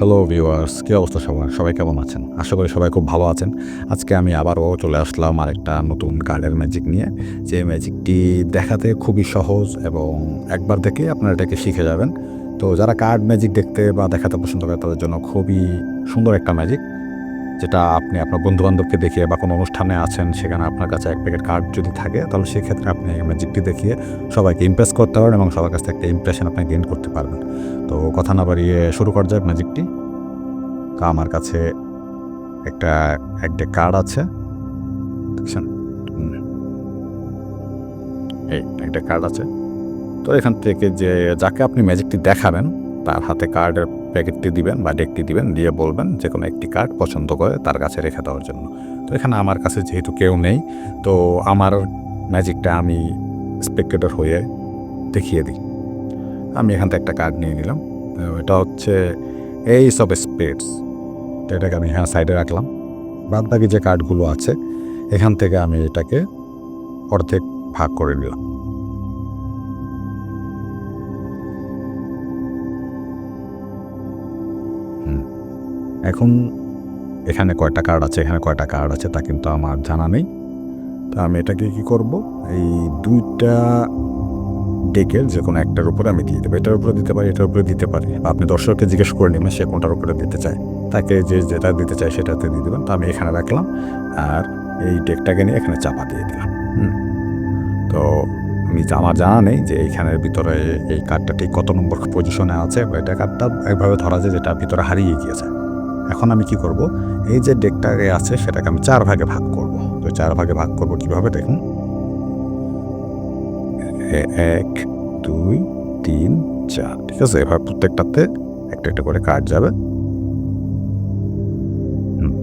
Hello viewers, কী অবস্থা সবার? সবাই কেমন আছেন? আশা করি সবাই খুব ভালো আছেন। আজকে আমি আবারও চলে আসলাম আরেকটা নতুন কার্ডের ম্যাজিক নিয়ে। যে ম্যাজিকটি দেখাতে খুবই সহজ এবং একবার দেখলেই আপনারা এটাকে শিখে যাবেন। তো যারা কার্ড ম্যাজিক দেখতে বা দেখাতে পছন্দ করে তাদের জন্য খুবই সুন্দর একটা ম্যাজিক। যেটা আপনি আপনার বন্ধু-বান্ধবকে দেখিয়ে বা কোনো অনুষ্ঠানে আছেন সেখানে আপনার কাছে ১ প্যাকেট কার্ড যদি থাকে তাহলে সেক্ষেত্রে আপনি এই ম্যাজিকটি দেখিয়ে সবাইকে ইমপ্রেস করতে পারবেন এবং সবার কাছ থেকে একটা ইমপ্রেশন আপনি গেইন করতে পারবেন। তো কথা না বাড়িয়ে শুরু করা যাক ম্যাজিকটি। আমার কাছে একটা এক ডেক কার্ড আছে। দেখছেন? হুম, এই এক ডেক কার্ড আছে। তো এখান থেকে যাকে আপনি ম্যাজিকটি দেখাবেন তার হাতে কার্ডের প্যাকেটটি দিবেন বা ডেকটি দিবেন, দিয়ে বলবেন যেকোনো একটি কার্ড পছন্দ করে তার কাছে রেখে দেওয়ার জন্য। তো এখানে আমার কাছে যেহেতু কেউ নেই, তো আমার ম্যাজিকটা আমি স্পেক্টেটর হয়ে দেখিয়ে দিই। আমি এখান থেকে একটা কার্ড নিয়ে নিলাম। তো এটা হচ্ছে এইস অফ স্পেডস। তো এটাকে আমি এখানে সাইডে রাখলাম। বাদবাকি যে কার্ডগুলো আছে এখান থেকে আমি এটাকে অর্ধেক ভাগ করে নিলাম। হুম। এখন এখানে কয়টা কার্ড আছে, এখানে কয়টা কার্ড আছে তা কিন্তু আমার জানা নেই। তো আমি এটাকে কি করব, এই ২ টা ডেকের যেকোনো একটার উপরে আমি দিয়ে দেবো। এটার উপরে দিতে পারি, এটার উপরে দিতে পারি। বা আপনি দর্শককে জিজ্ঞেস করে নিবেন সে কোনটার উপরে দিতে চায়। তাকে যেটা দিতে চায় সেটাতে দিয়ে দিবেন। তো আমি এখানে রাখলাম। আর এই ডেকটাকে নিয়ে এখানে চাপা দিয়ে দিলাম। হুম। তো আমার জানা নেই যে এইখানের ভিতরে এই কার্ডটা ঠিক কত নম্বর পজিশনে আছে। বা এটা কার্ডটা একভাবে ধরা যায় যেটা ভিতরে হারিয়ে গিয়েছে। এখন আমি কি করব, এই যে ডেকটাকে আছে সেটাকে আমি ৪ ভাগে ভাগ করব। তো ৪ ভাগে ভাগ করব কিভাবে দেখুন। ১, ২, ৩, ৪, ঠিক আছে? এভাবে প্রত্যেকটাতে একটা, একটা করে কার্ড যাবে। হুম,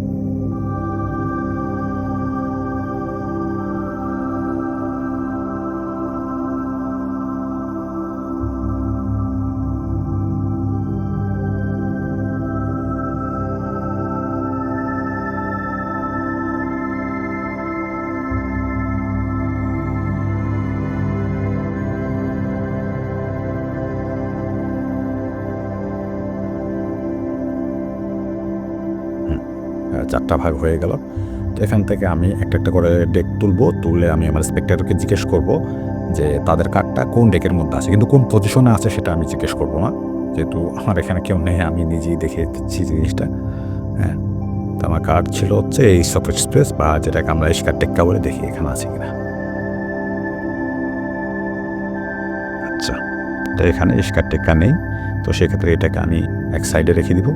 হুম। ৪ টা ভাগ হয়ে গেল। তো এখান থেকে আমি একটা, একটা করে ডেক তুলব। তুলে আমি আমার স্পেক্ট্যাটরকে জিজ্ঞেস করব যে তাদের কার্ডটা কোন ডেকের মধ্যে আছে। কিন্তু কোন পজিশনে আছে সেটা আমি জিজ্ঞেস করব না। যেহেতু আমার এখানে কেউ নেই, আমি নিজেই দেখে দিচ্ছি জিনিসটা। হ্যাঁ? তো আমার কার্ড ছিল হচ্ছে এই অফ এক্সপ্রেস বা যেটাকে আমরা স্কার টেক্কা বলে, দেখি এখানে আছে কিনা। আচ্ছা, তো এখানে স্কার টেক্কা নেই। তো সেক্ষেত্রে এটাকে আমি এক সাইডে রেখে দিব।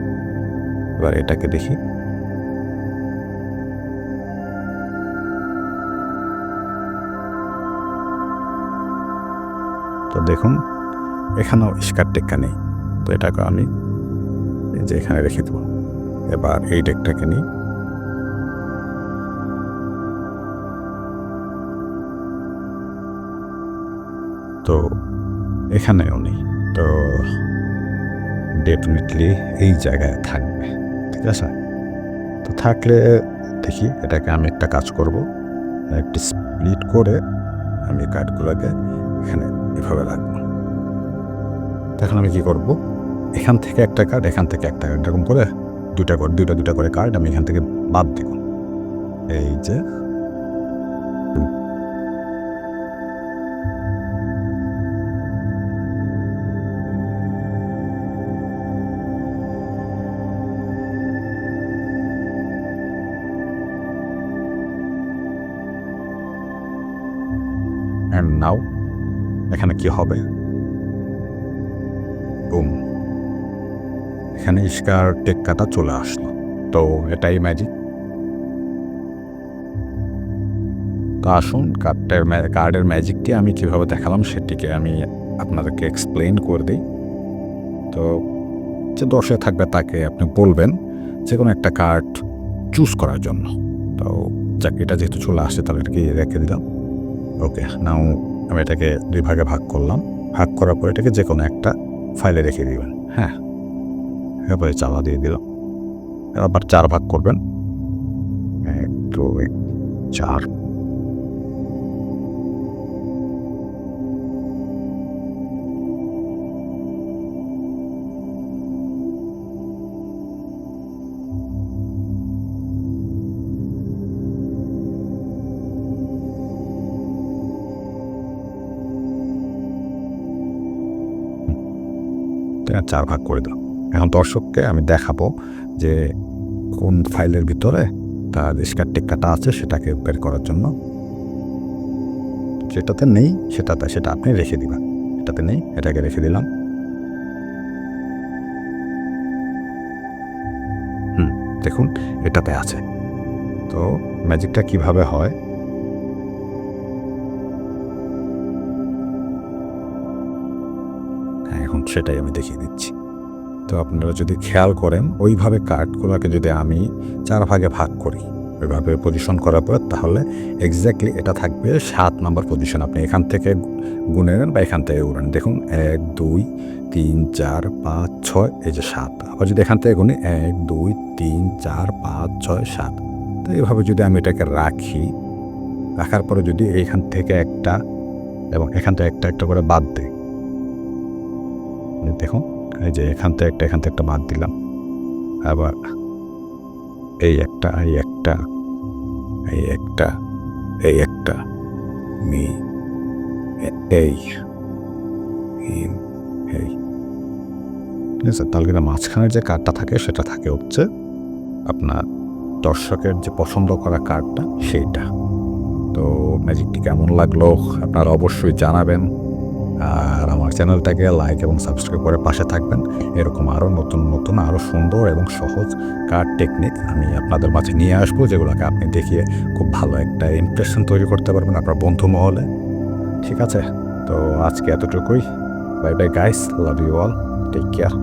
এবার এটাকে দেখি। তো দেখুন এখানেও স্কার টেক্কা নেই। তো এটাকে আমি এই যে এখানে রেখে দেব। এবার এই ডেকটাকে নিই। তো এখানেও নেই। তো ডেফিনিটলি এই জায়গায় থাকবে। ঠিক আছে? তো থাকলে দেখি এটাকে আমি একটা কাজ করব। একটি স্প্লিট করে আমি কার্ডগুলোকে এখানে এভাবে রাখবো। তো এখন আমি কি করব? এখান থেকে একটা কার্ড, এখান থেকে একটা কার্ড, এরকম করে ২ টা করে ২ টা ২ টা করে কার্ড আমি এখান থেকে বাদ দিব। এই যে অ্যান্ড নাও এখানে কি হবে? বুম! এখানে স্কার টেক্কাটা চলে আসলো। তো এটাই ম্যাজিক। তো আসুন কার্ডের ম্যাজিকটি আমি কিভাবে দেখালাম সেটিকে আমি আপনাদেরকে এক্সপ্লেইন করে দেই। তো যে দর্শক থাকবে তাকে আপনি বলবেন যেকোনো একটা কার্ড চুজ করার জন্য। তো যাক, এটা যেহেতু চলে আসছে তাহলে এটাকে রেখে দিলাম। ওকে, নাও আমি এটাকে ২ ভাগে ভাগ করলাম। ভাগ করার পর এটাকে যেকোনো একটা ফাইলে রেখে দিবেন। হ্যাঁ? এরপরে চাপা দিয়ে দিলাম। আবার ৪ ভাগ করবেন। ১, ২, ৪। 4 ভাগ করে দাও। এখন দর্শককে আমি দেখাবো যে কোন ফাইলের ভিতরে তার স্কার টেক্কাটা আছে সেটাকে বের করার জন্য। যেটাতে নেই সেটা আপনি রেখে দিবেন। এটাতে নেই, এটাকে রেখে দিলাম। দেখুন এটাতে আছে। তো ম্যাজিকটা কিভাবে হয় এখন সেটাই আমি দেখিয়ে দিচ্ছি। তো আপনারা যদি খেয়াল করেন ওইভাবে কার্ডগুলোকে যদি আমি 4 ভাগে ভাগ করি, ওইভাবে পজিশন করার পর, তাহলে এক্স্যাক্টলি এটা থাকবে 7 নম্বর পজিশন। আপনি এখান থেকে গুনে নেন বা এখান থেকে গুনেন। দেখুন 1 2 3 4 5 6, এই যে 7। আবার যদি এখান থেকে গুনি 1 2 3 4 5 6 7। তো এইভাবে যদি আমি এটাকে রাখার পরে যদি এইখান থেকে একটা এবং এখান থেকে একটা করে বাদ দিই, দেখুন এই যে এখান থেকে একটা বাদ দিলাম। আবার এই একটা এই একটা এই ঠিক আছে। তাহলে কিন্তু মাঝখানের যে কার্ডটা থাকে সেটা থাকে হচ্ছে আপনার দর্শকের যে পছন্দ করা কার্ডটা সেইটা। তো ম্যাজিকটি কেমন লাগলো আপনারা অবশ্যই জানাবেন। আর আমার চ্যানেলটাকে লাইক এবং সাবস্ক্রাইব করে পাশে থাকবেন। এরকম আরও নতুন আরও সুন্দর এবং সহজ কার্ড টেকনিক আমি আপনাদের মাঝে নিয়ে আসবো, যেগুলোকে আপনি দেখিয়ে খুব ভালো একটা ইমপ্রেশন তৈরি করতে পারবেন আপনার বন্ধু মহলে। ঠিক আছে, তো আজকে এতটুকুই। Bye bye guys, love you all, take care.